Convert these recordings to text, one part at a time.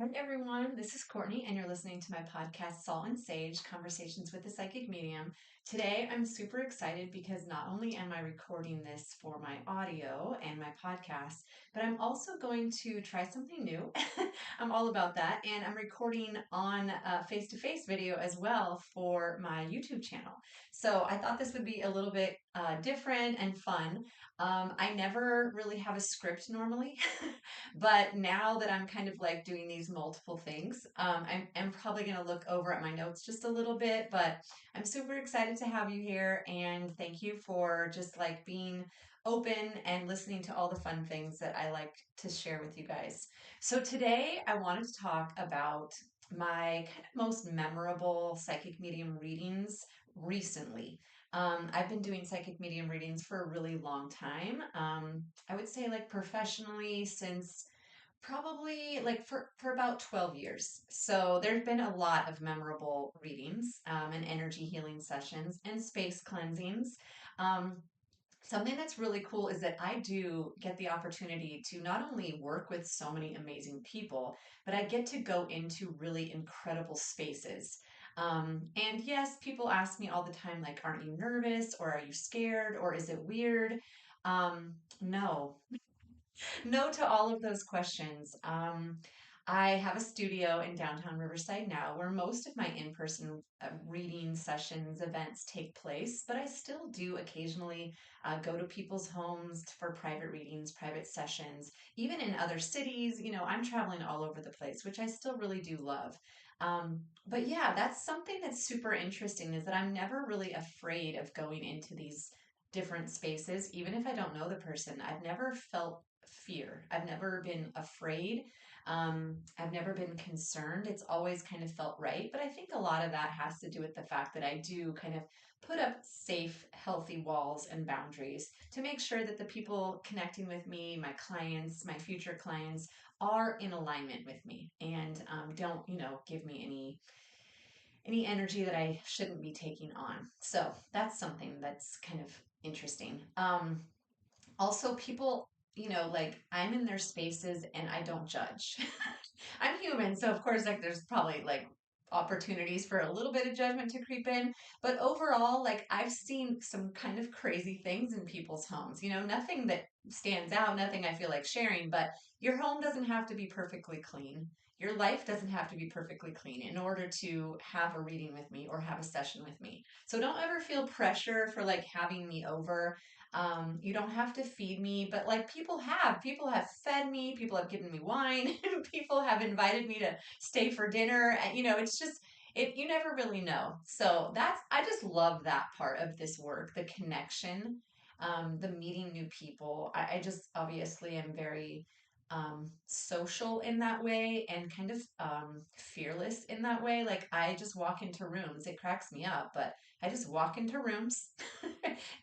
Hi, everyone. This is Courtney, and you're listening to my podcast, Salt and Sage Conversations with the Psychic Medium. Today, I'm super excited because not only am I recording this for my audio and my podcast, but I'm also going to try something new. I'm all about that. And I'm recording on face to face video as well for my YouTube channel. So I thought this would be a little bit different and fun. I never really have a script normally. But now that I'm kind of like doing these multiple things, I'm probably going to look over at my notes just a little bit, but I'm super excited to have you here. And thank you for just like being open and listening to all the fun things that I like to share with you guys. So today I wanted to talk about my kind of most memorable psychic medium readings recently. I've been doing psychic medium readings for a really long time. I would say like professionally since probably like for about 12 years. So there's been a lot of memorable readings and energy healing sessions and space cleansings. Um, Something that's really cool is that I do get the opportunity to not only work with so many amazing people, but I get to go into really incredible spaces. And yes, people ask me all the time, like, aren't you nervous or are you scared or is it weird? No, no to all of those questions. I have a studio in downtown Riverside now where most of my in person reading sessions, events take place, but I still do occasionally go to people's homes for private readings, private sessions, even in other cities. You know, I'm traveling all over the place, which I still really do love. But yeah, that's something that's super interesting is that I'm never really afraid of going into these different spaces, even if I don't know the person. I've never felt fear. I've never been afraid. I've never been concerned. It's always kind of felt right. But I think a lot of that has to do with the fact that I do kind of put up safe, healthy walls and boundaries to make sure that the people connecting with me, my clients, my future clients, are in alignment with me and don't, give me any energy that I shouldn't be taking on. So that's something that's kind of interesting. Also, people, like I'm in their spaces and I don't judge. I'm human, so of course, like there's probably like opportunities for a little bit of judgment to creep in. But overall, like I've seen some kind of crazy things in people's homes. Nothing that stands out, nothing I feel like sharing, but your home doesn't have to be perfectly clean. Your life doesn't have to be perfectly clean in order to have a reading with me or have a session with me. So don't ever feel pressure for like having me over. You don't have to feed me, but like people have fed me, people have given me wine, people have invited me to stay for dinner. And, it's just, you never really know. So I just love that part of this work, the connection, the meeting new people. I just obviously am very social in that way and kind of fearless in that way. Like I just walk into rooms, it cracks me up, but I just walk into rooms,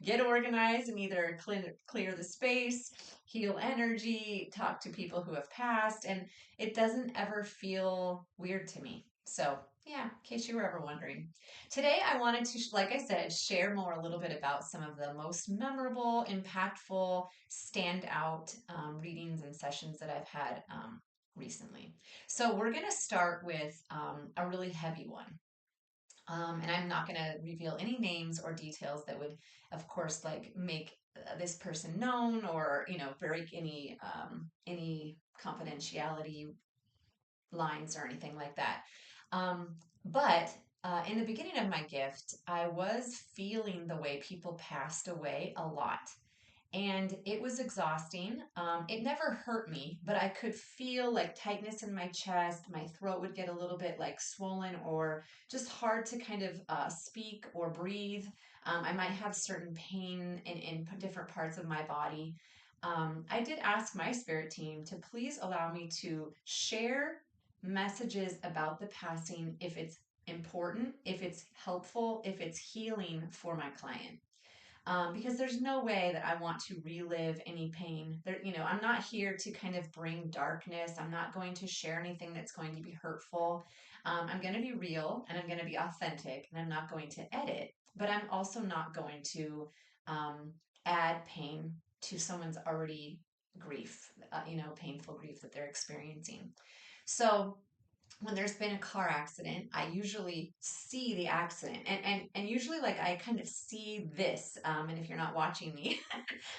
get organized, and either clear the space, heal energy, talk to people who have passed, and it doesn't ever feel weird to me. So, yeah, in case you were ever wondering. Today, I wanted to, like I said, share more a little bit about some of the most memorable, impactful, standout readings and sessions that I've had recently. So, we're going to start with a really heavy one. And I'm not going to reveal any names or details that would, of course, like make this person known or break any confidentiality lines or anything like that. But in the beginning of my gift, I was feeling the way people passed away a lot and it was exhausting. It never hurt me, but I could feel like tightness in my chest. My throat would get a little bit like swollen or just hard to kind of speak or breathe. I might have certain pain in different parts of my body. I did ask my spirit team to please allow me to share messages about the passing if it's important, if it's helpful, if it's healing for my client, because there's no way that I want to relive any pain. I'm not here to kind of bring darkness. I'm not going to share anything that's going to be hurtful. I'm going to be real and I'm going to be authentic and I'm not going to edit, but I'm also not going to um, add pain to someone's already grief, painful grief that they're experiencing. So when there's been a car accident, I usually see the accident, and usually like I kind of see this. And if you're not watching me,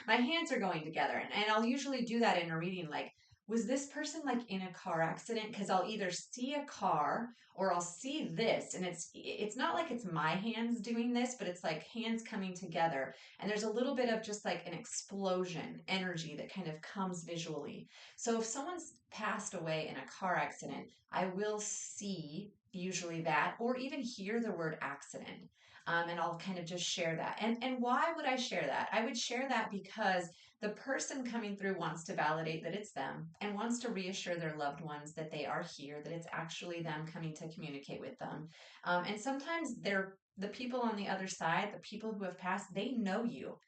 my hands are going together, and I'll usually do that in a reading. Like, was this person like in a car accident? Because I'll either see a car or I'll see this, and it's not like it's my hands doing this, but it's like hands coming together, and there's a little bit of just like an explosion energy that kind of comes visually. So if someone's passed away in a car accident, I will see usually that, or even hear the word accident. And I'll kind of just share that. And why would I share that? I would share that because the person coming through wants to validate that it's them and wants to reassure their loved ones that they are here, that it's actually them coming to communicate with them. And sometimes they're the people on the other side, the people who have passed, they know you.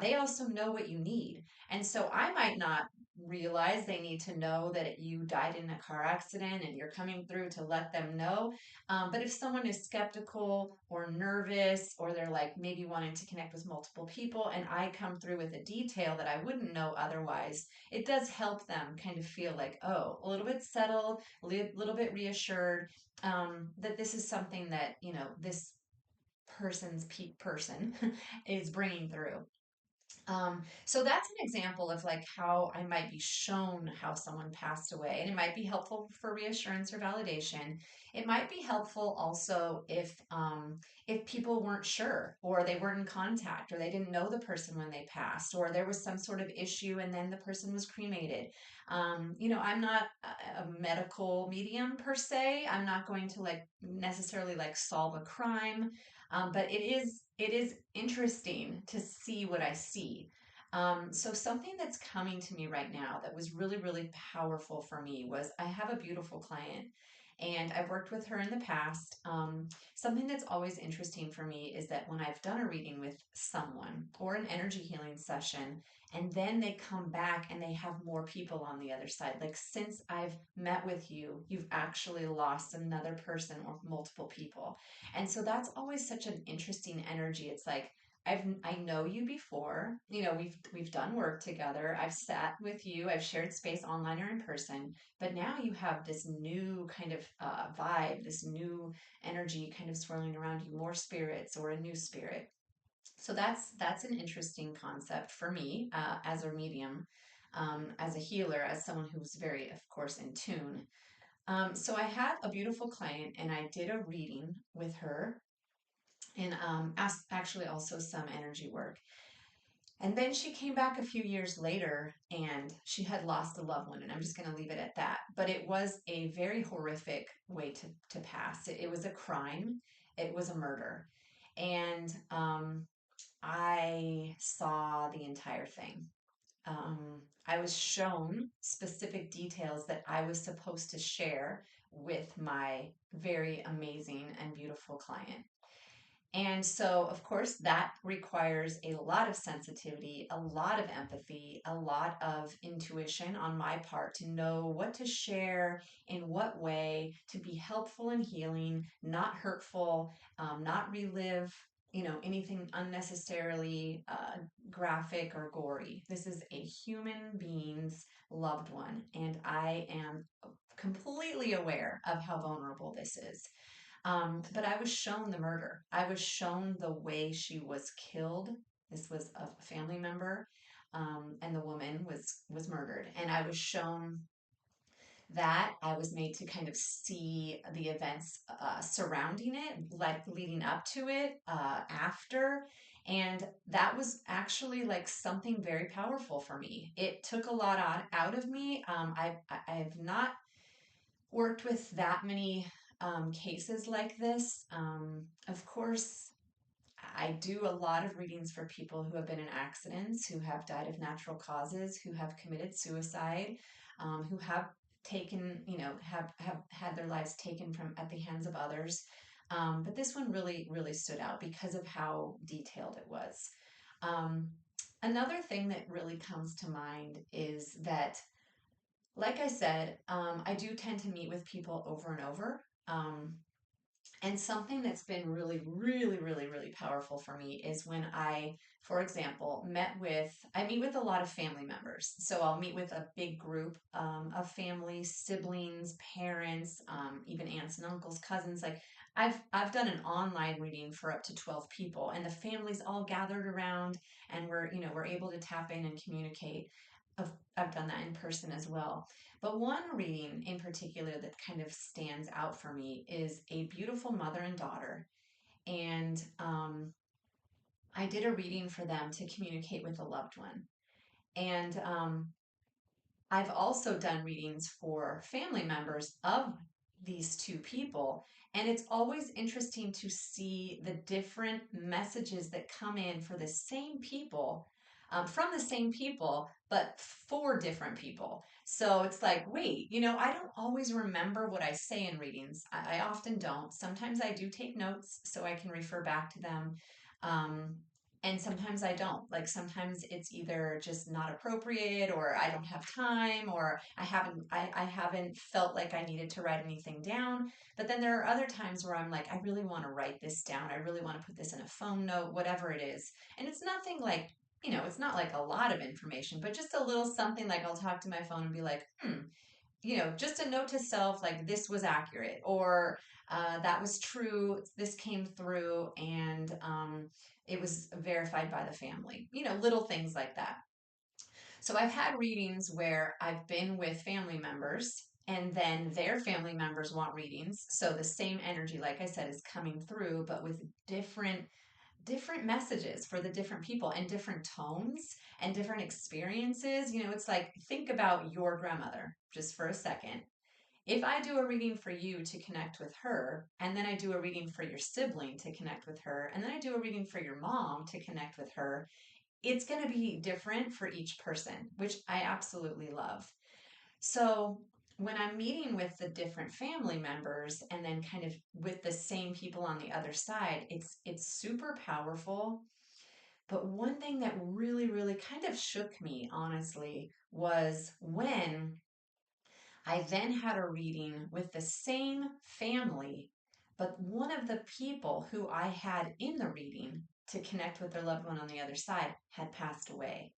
They also know what you need. And so I might not realize they need to know that you died in a car accident and you're coming through to let them know. But if someone is skeptical or nervous, or they're like maybe wanting to connect with multiple people, and I come through with a detail that I wouldn't know otherwise, it does help them kind of feel like, oh, a little bit settled, a little bit reassured, that this is something that, this person's peak person is bringing through. So that's an example of like how I might be shown how someone passed away, and it might be helpful for reassurance or validation. It might be helpful also if people weren't sure, or they weren't in contact, or they didn't know the person when they passed, or there was some sort of issue and then the person was cremated. I'm not a medical medium per se. I'm not going to like necessarily like solve a crime, but it is interesting to see what I see. So something that's coming to me right now that was really, really powerful for me was I have a beautiful client, and I've worked with her in the past. Something that's always interesting for me is that when I've done a reading with someone or an energy healing session, and then they come back and they have more people on the other side. Like, since I've met with you, you've actually lost another person or multiple people. And so that's always such an interesting energy. It's like, I know you before. We've done work together. I've sat with you. I've shared space online or in person. But now you have this new kind of vibe, this new energy kind of swirling around you, more spirits or a new spirit. So that's an interesting concept for me, as a medium, as a healer, as someone who's very, of course, in tune. So I had a beautiful client, and I did a reading with her, and actually also some energy work. And then she came back a few years later, and she had lost a loved one, and I'm just going to leave it at that. But it was a very horrific way to pass. It was a crime, it was a murder. And I saw the entire thing. I was shown specific details that I was supposed to share with my very amazing and beautiful client. And so, of course, that requires a lot of sensitivity, a lot of empathy, a lot of intuition on my part to know what to share, in what way, to be helpful and healing, not hurtful, not relive, anything unnecessarily graphic or gory. This is a human being's loved one, and I am completely aware of how vulnerable this is. But I was shown the murder. I was shown the way she was killed. This was a family member, and the woman was murdered. And I was shown that. I was made to kind of see the events surrounding it, like leading up to it, after. And that was actually like something very powerful for me. It took a lot out of me. I've not worked with that many cases like this. Of course, I do a lot of readings for people who have been in accidents, who have died of natural causes, who have committed suicide, who have taken, have had their lives taken from at the hands of others. But this one really, really stood out because of how detailed it was. Um, Another thing that really comes to mind is that, like I said, I do tend to meet with people over and over. Um, And something that's been really, really, really, really powerful for me is when I, for example, I meet with a lot of family members. So I'll meet with a big group of family, siblings, parents, even aunts and uncles, cousins. Like I've done an online reading for up to 12 people, and the families all gathered around, and we're able to tap in and communicate. I've done that in person as well. But one reading in particular that kind of stands out for me is a beautiful mother and daughter. And I did a reading for them to communicate with a loved one. And I've also done readings for family members of these two people. And it's always interesting to see the different messages that come in for the same people, from the same people, but for different people. So it's like, wait, I don't always remember what I say in readings. I often don't. Sometimes I do take notes so I can refer back to them. Um, and sometimes I don't. Like sometimes it's either just not appropriate, or I don't have time, or I haven't felt like I needed to write anything down. But then there are other times where I'm like, I really want to write this down. I really want to put this in a phone note, whatever it is. And it's nothing like, it's not like a lot of information, but just a little something. Like I'll talk to my phone and be like, just a note to self, like this was accurate, or that was true, this came through, and it was verified by the family, little things like that. So I've had readings where I've been with family members, and then their family members want readings. So the same energy, like I said, is coming through, but with different messages for the different people, and different tones and different experiences. It's like, think about your grandmother just for a second. If I do a reading for you to connect with her, and then I do a reading for your sibling to connect with her, and then I do a reading for your mom to connect with her, it's going to be different for each person, which I absolutely love. So when I'm meeting with the different family members and then kind of with the same people on the other side, it's super powerful. But one thing that really, really kind of shook me, honestly, was when I then had a reading with the same family, but one of the people who I had in the reading to connect with their loved one on the other side had passed away.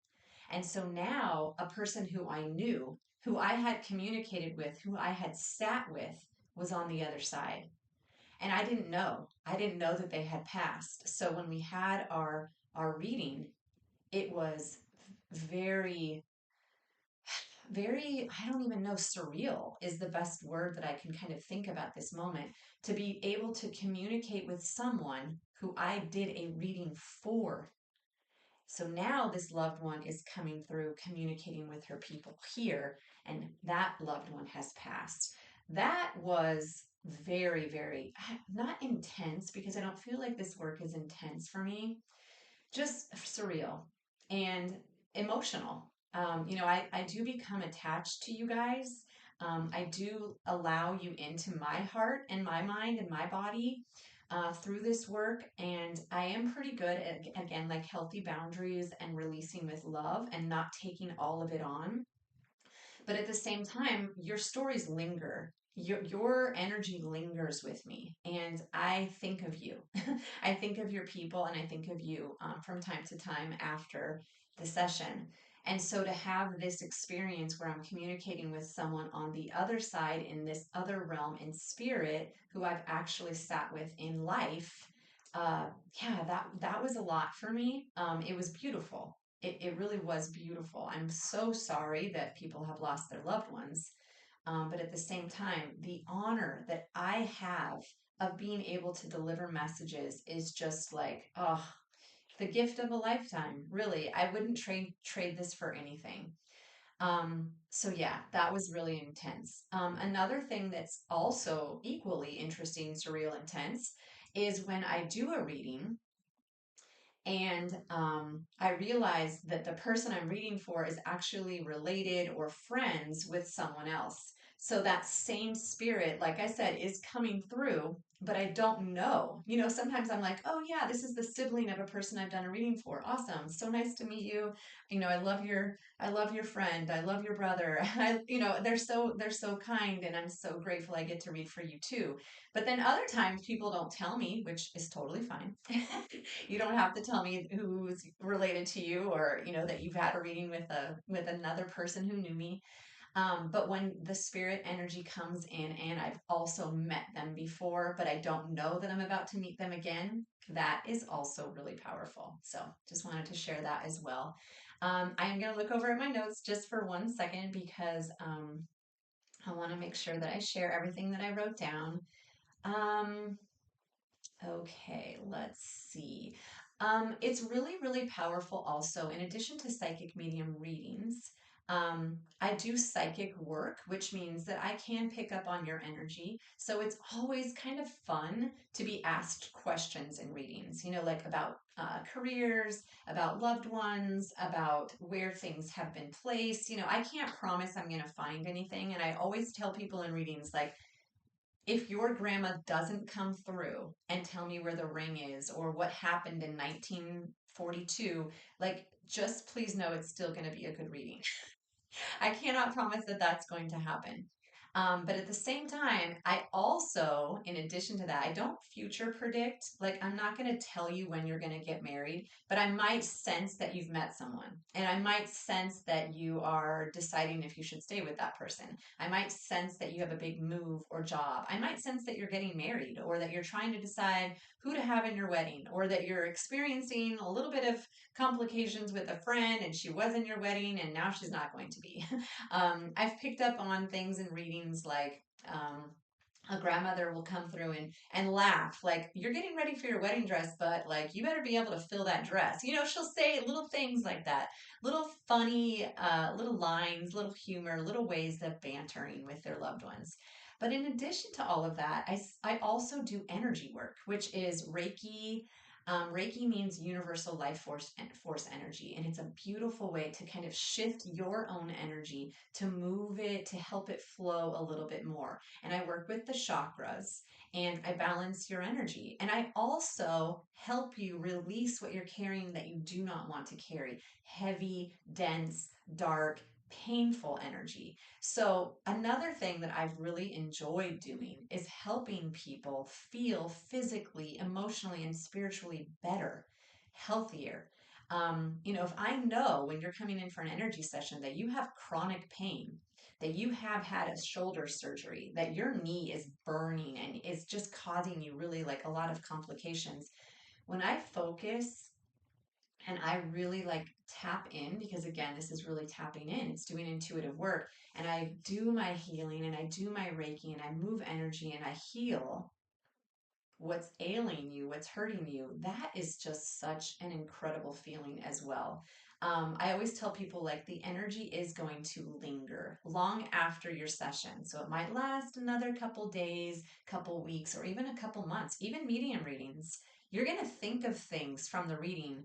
And so now a person who I knew, who I had communicated with, who I had sat with, was on the other side. And I didn't know. I didn't know that they had passed. So when we had our reading, it was very, very, I don't even know, surreal is the best word that I can kind of think about this moment, to be able to communicate with someone who I did a reading for. So now this loved one is coming through, communicating with her people here, and that loved one has passed. That was very, very, not intense, because I don't feel like this work is intense for me, just surreal and emotional. I do become attached to you guys. I do allow you into my heart and my mind and my body through this work. And I am pretty good at, again, like healthy boundaries and releasing with love and not taking all of it on. But at the same time, your stories linger. Your energy lingers with me, and I think of you. I think of your people, and I think of you from time to time after the session. And so to have this experience where I'm communicating with someone on the other side in this other realm in spirit, who I've actually sat with in life, yeah, that was a lot for me. It was beautiful. It really was beautiful. I'm so sorry that people have lost their loved ones. But at the same time, the honor that I have of being able to deliver messages is just like, oh, the gift of a lifetime. Really, I wouldn't trade this for anything. So yeah, that was really intense. Another thing that's also equally interesting, surreal, intense is when I do a reading and I realized that the person I'm reading for is actually related or friends with someone else. So that same spirit, like I said, is coming through, but I don't know. Sometimes I'm like, oh yeah, this is the sibling of a person I've done a reading for. Awesome. So nice to meet you. I love your friend. I love your brother. They're so kind, and I'm so grateful I get to read for you too. But then other times people don't tell me, which is totally fine. You don't have to tell me who's related to you, or that you've had a reading with another person who knew me. But when the spirit energy comes in and I've also met them before, but I don't know that I'm about to meet them again, that is also really powerful. So just wanted to share that as well. I am going to look over at my notes just for 1 second because I want to make sure that I share everything that I wrote down. Um, Okay, let's see. It's really, really powerful also. In addition to psychic medium readings, I do psychic work, which means that I can pick up on your energy. So it's always kind of fun to be asked questions in readings, like about careers, about loved ones, about where things have been placed. I can't promise I'm going to find anything. And I always tell people in readings, like, if your grandma doesn't come through and tell me where the ring is or what happened in 1942, like, just please know it's still going to be a good reading. I cannot promise that that's going to happen. But at the same time, I also, in addition to that, I don't future predict. Like, I'm not going to tell you when you're going to get married, but I might sense that you've met someone. And I might sense that you are deciding if you should stay with that person. I might sense that you have a big move or job. I might sense that you're getting married, or that you're trying to decide who to have in your wedding, or that you're experiencing a little bit of complications with a friend and she was in your wedding and now she's not going to be. I've picked up on things in readings like a grandmother will come through and laugh, like, you're getting ready for your wedding dress, but like, you better be able to fill that dress. She'll say little things like that, little funny little lines, little humor, little ways of bantering with their loved ones. But in addition to all of that, I also do energy work, which is Reiki. Reiki means universal life force energy, and it's a beautiful way to kind of shift your own energy, to move it, to help it flow a little bit more. And I work with the chakras, and I balance your energy. And I also help you release what you're carrying that you do not want to carry: heavy, dense, dark, painful energy. So, another thing that I've really enjoyed doing is helping people feel physically, emotionally, and spiritually better, healthier. If I know when you're coming in for an energy session that you have chronic pain, that you have had a shoulder surgery, that your knee is burning and is just causing you really like a lot of complications, when I focus and I really like tap in, because again, this is really tapping in, it's doing intuitive work, and I do my healing and I do my Reiki and I move energy and I heal what's ailing you, what's hurting you. That is just such an incredible feeling as well. I always tell people, like, the energy is going to linger long after your session. So it might last another couple days, couple weeks, or even a couple months. Even medium readings, you're going to think of things from the reading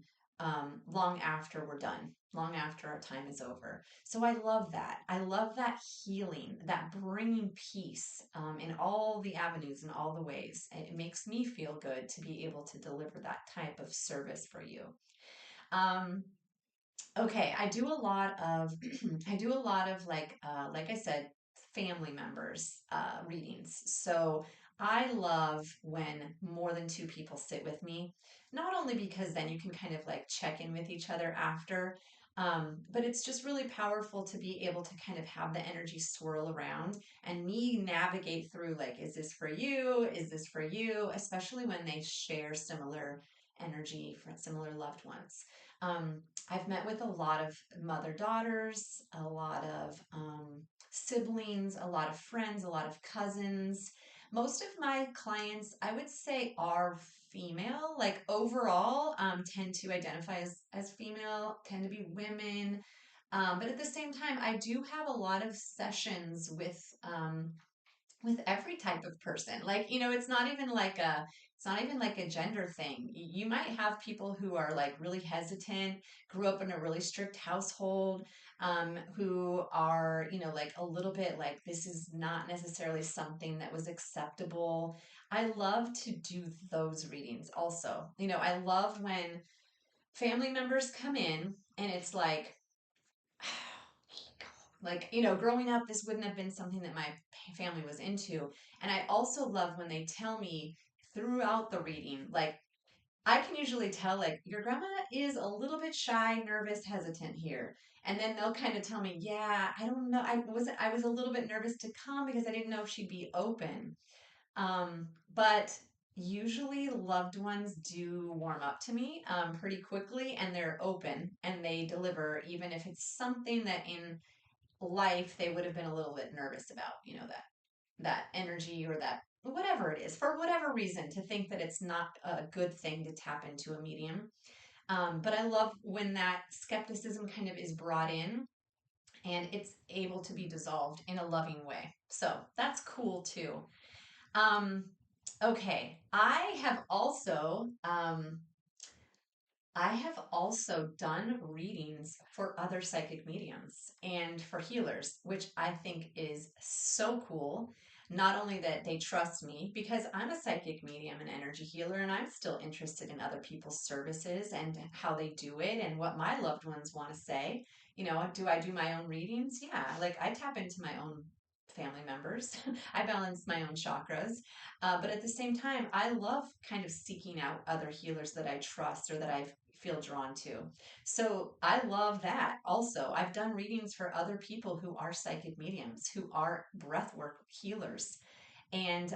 long after we're done, long after our time is over. So I love that. I love that healing, that bringing peace in all the avenues and all the ways. It makes me feel good to be able to deliver that type of service for you. Um, okay, I do a lot of I do a lot of like I said, family members readings. So I love when more than two people sit with me, not only because then you can kind of like check in with each other after, but it's just really powerful to be able to kind of have the energy swirl around and me navigate through, like, is this for you? Is this for you? Especially when they share similar energy for similar loved ones. I've met with a lot of mother daughters, a lot of siblings, a lot of friends, a lot of cousins. Most of my clients, I would say, are female. Like, overall, tend to identify as female, tend to be women. But at the same time, I do have a lot of sessions with every type of person. Like, it's not even like a gender thing. You might have people who are like really hesitant, grew up in a really strict household, who are, like a little bit like this is not necessarily something that was acceptable. I love to do those readings also. I love when family members come in and it's like, growing up, this wouldn't have been something that my family was into. And I also love when they tell me throughout the reading, like, I can usually tell, like, your grandma is a little bit shy, nervous, hesitant here. And then they'll kind of tell me, yeah, I don't know. I was a little bit nervous to come because I didn't know if she'd be open. But usually loved ones do warm up to me pretty quickly and they're open and they deliver, even if it's something that in life they would have been a little bit nervous about, that energy or that whatever it is, for whatever reason, to think that it's not a good thing to tap into a medium. But I love when that skepticism kind of is brought in and it's able to be dissolved in a loving way. So that's cool too. Um, okay, I have also done readings for other psychic mediums and for healers, which I think is so cool. Not only that they trust me because I'm a psychic medium and energy healer, and I'm still interested in other people's services and how they do it and what my loved ones want to say. Do I do my own readings? Yeah, like I tap into my own family members, I balance my own chakras. But at the same time, I love kind of seeking out other healers that I trust or that I feel drawn to. So I love that also. I've done readings for other people who are psychic mediums, who are breathwork healers. And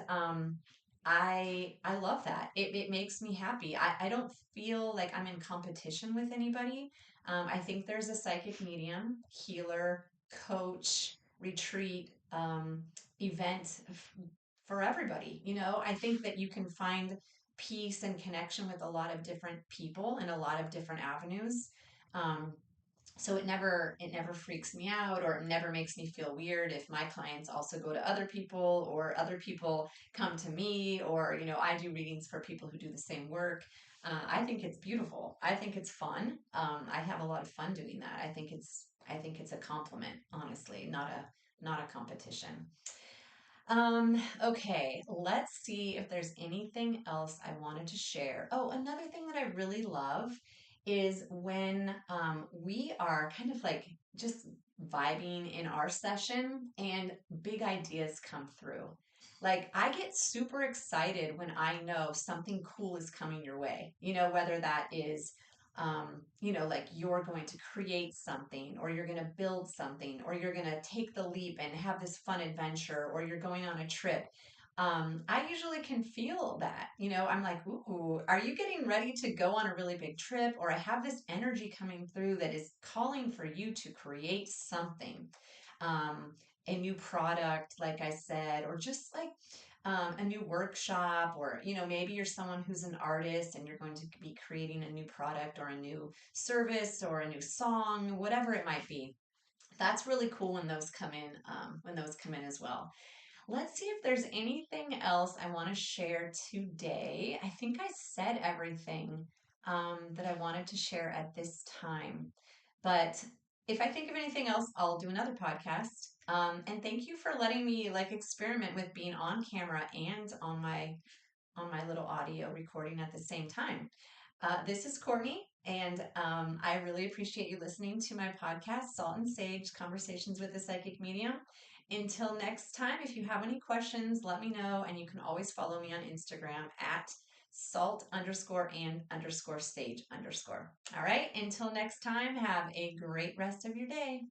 I love that. It makes me happy. I don't feel like I'm in competition with anybody. I think there's a psychic medium, healer, coach, retreat, event for everybody. I think that you can find peace and connection with a lot of different people and a lot of different avenues. Um, so it never freaks me out or it never makes me feel weird if my clients also go to other people or other people come to me or I do readings for people who do the same work. I think it's beautiful. I think it's fun. I have a lot of fun doing that. I think it's a compliment, honestly, not a competition. Okay, let's see if there's anything else I wanted to share. Oh, another thing that I really love is when we are kind of like just vibing in our session and big ideas come through. Like, I get super excited when I know something cool is coming your way, whether that is like you're going to create something or you're going to build something or you're going to take the leap and have this fun adventure or you're going on a trip. I usually can feel that, I'm like, ooh, are you getting ready to go on a really big trip? Or I have this energy coming through that is calling for you to create something, a new product, like I said, or just like a new workshop, or maybe you're someone who's an artist and you're going to be creating a new product or a new service or a new song, whatever it might be. That's really cool when those come in, as well. Let's see if there's anything else I want to share today. I think I said everything that I wanted to share at this time. But if I think of anything else, I'll do another podcast. And thank you for letting me like experiment with being on camera and on my little audio recording at the same time. This is Courtney, and I really appreciate you listening to my podcast, Salt and Sage Conversations with the Psychic Medium. Until next time, if you have any questions, let me know, and you can always follow me on Instagram at salt_and_sage_. All right, until next time, have a great rest of your day.